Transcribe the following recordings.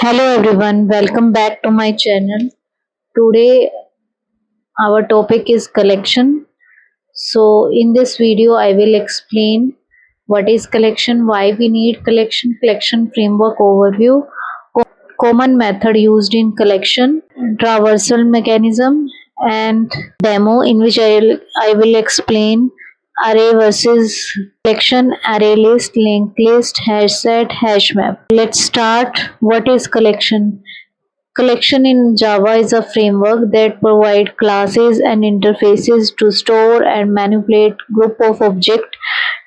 Hello everyone, welcome back to my channel. Today our topic is collection. So in this video I will explain what is collection, why we need collection framework overview, common method used in collection, traversal mechanism and demo in which I will explain array versus collection, ArrayList, LinkedList, HashSet, HashMap. Let's start. What is collection? Collection in Java is a framework that provides classes and interfaces to store and manipulate group of objects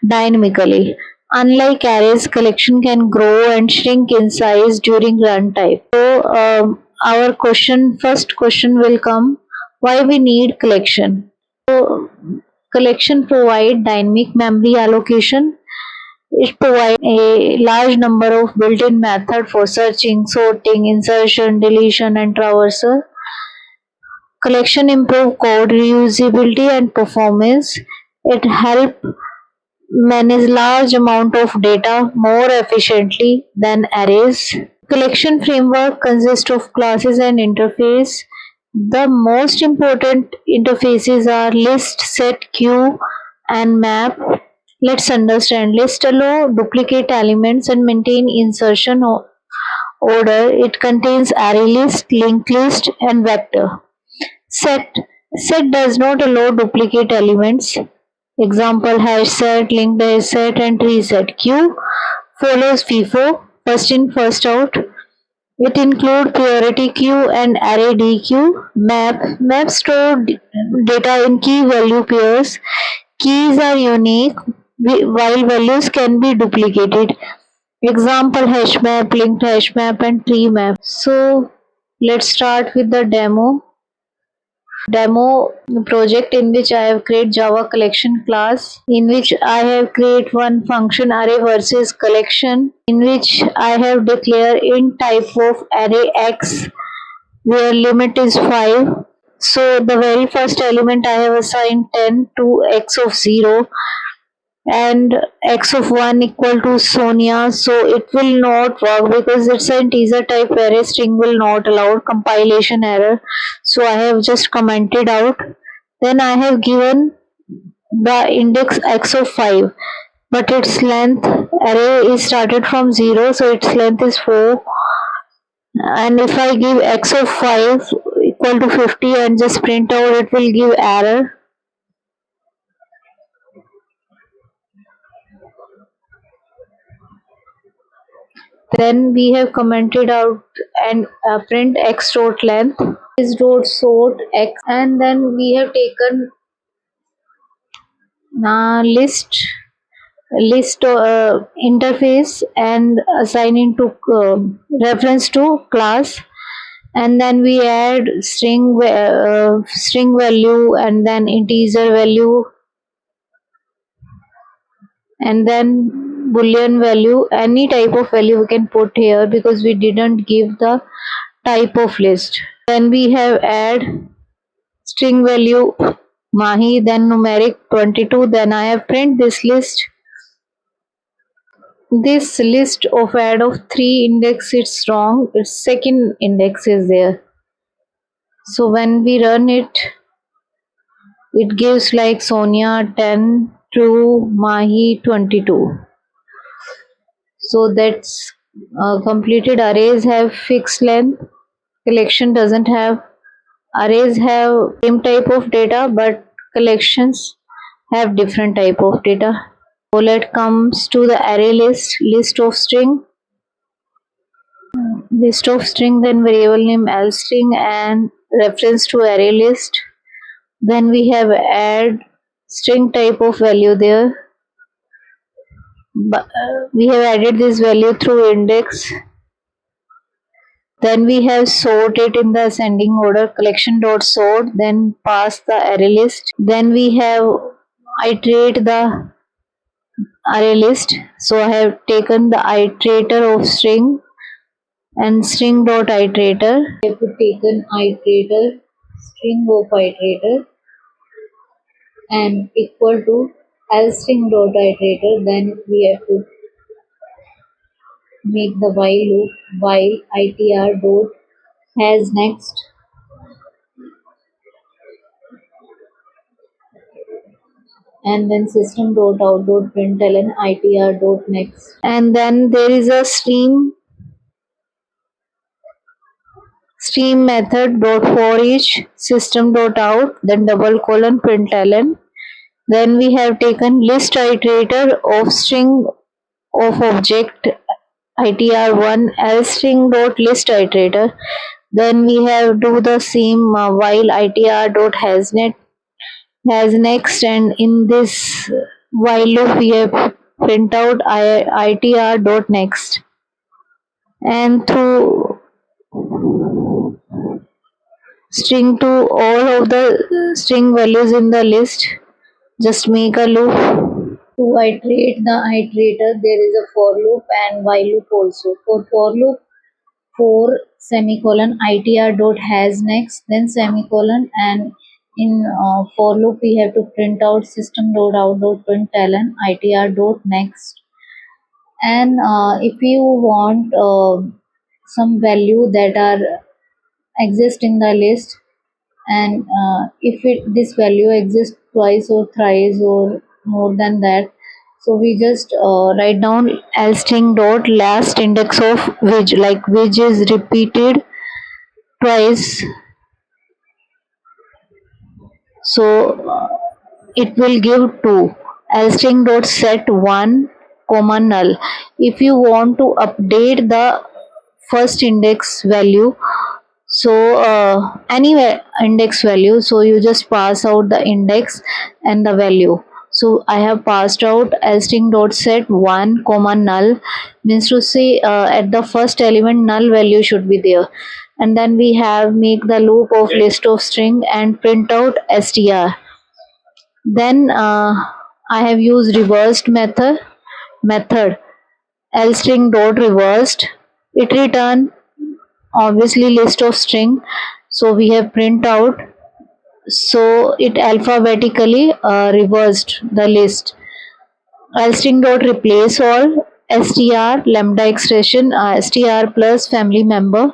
dynamically. Unlike arrays, collection can grow and shrink in size during runtime. Our first question will come: why we need collection? So, collection provide dynamic memory allocation. It provides a large number of built-in methods for searching, sorting, insertion, deletion, and traversal. Collection improve code reusability and performance. It help manage large amount of data more efficiently than arrays. Collection framework consists of classes and interface. The most important interfaces are list, set, queue, and map. Let's understand. List allow duplicate elements and maintain insertion order. It contains array list, linked list, and vector. Set. Set does not allow duplicate elements. Example: hash set, linked hash set, and tree set. Queue follows FIFO, first in, first out. It includes priority queue and array DQ. Map store data in key value pairs. Keys are unique while values can be duplicated. Example: HashMap, linked HashMap, and tree map. So let's start with the demo project in which I have created Java collection class, in which I have created one function array versus collection, in which I have declared int type of array x where limit is 5. So the very first element I have assigned 10 to x of 0 and x of 1 equal to Sonia, so it will not work because it's an integer type array. String will not allow, compilation error. So I have just commented out. Then I have given the index x of 5, but its length, array is started from 0, so its length is 4. And if I give x of 5 equal to 50 and just print out, it will give error. Then we have commented out and print x dot length is dot sort x, and then we have taken list interface and assigning to reference to class, and then we add string value and then integer value and then boolean value. Any type of value we can put here because we didn't give the type of list. Then we have add string value Mahi, then numeric 22. Then I have print this list. This list of add of 3 index is wrong. Its second index is there. So when we run it, it gives like Sonia 10 to Mahi 22. So that's completed. Arrays have fixed length. Collection doesn't have. Arrays have same type of data, but collections have different type of data. So let comes to the array list of string, then variable name L string and reference to array list. Then we have add string type of value there. We have added this value through index. Then we have sort it in the ascending order, collection dot sort, then pass the array list. Then we have iterate the array list. So I have taken the iterator of string and string dot iterator. I have taken iterator, string of iterator, and equal to L string dot iterator. Then we have to make the while loop while itr dot has next, and then system dot out dot println itr dot next, and then there is a stream method dot for each system dot out, then double colon println. Then we have taken list iterator of string of object itr1 else string dot list iterator. Then we have do the same while itr dot has next, and in this while loop we have print out itr dot next, and through string to all of the string values in the list, just make a loop. To iterate the iterator, there is a for loop and while loop also. For loop, for semicolon itr dot has next, then semicolon, and in for loop we have to print out system dot out dot println itr dot next. And if you want some value that are exist in the list, and if this value exists twice or thrice or more than that, so we just write down else string dot last index of which, like which is repeated twice, so it will give 2. Else string dot set 1 comma null. If you want to update the first index value, so any index value, so you just pass out the index and the value. So I have passed out else string dot set 1 comma null, means to say at the first element null value should be there. And then we have make the loop of list of string and print out str. Then I have used reversed method else string dot reversed, it return obviously list of string, so we have print out, so it alphabetically reversed the list. Else string dot replace all str lambda expression str plus family member.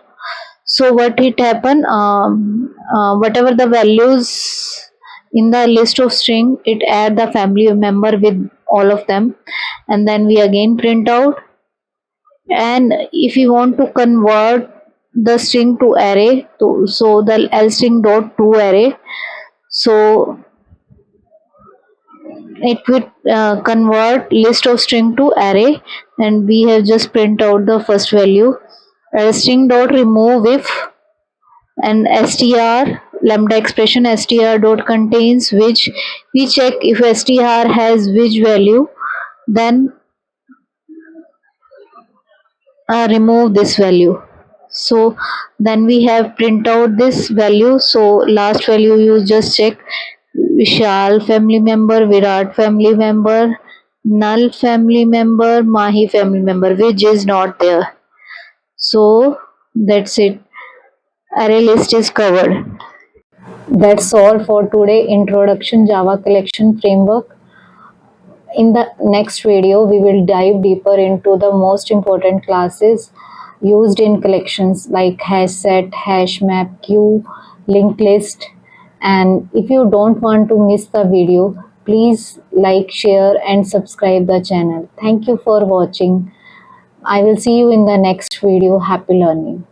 So what it happen, whatever the values in the list of string, it add the family member with all of them, and then we again print out. And if you want to convert the string to array, so the else string dot to array, so it will convert list of string to array, and we have just print out the first value. Else string dot remove if, and str lambda expression str dot contains which, we check if str has which value, then remove this value. So then we have print out this value, so last value you just check Vishal family member, Virat family member, Null family member, Mahi family member, which is not there. So that's it, array list is covered. That's all for today, introduction Java collection framework. In the next video, we will dive deeper into the most important classes used in collections like HashSet, HashMap, queue, LinkedList. And if you don't want to miss the video, please like, share and subscribe the channel. Thank you for watching. I will see you in the next video. Happy learning.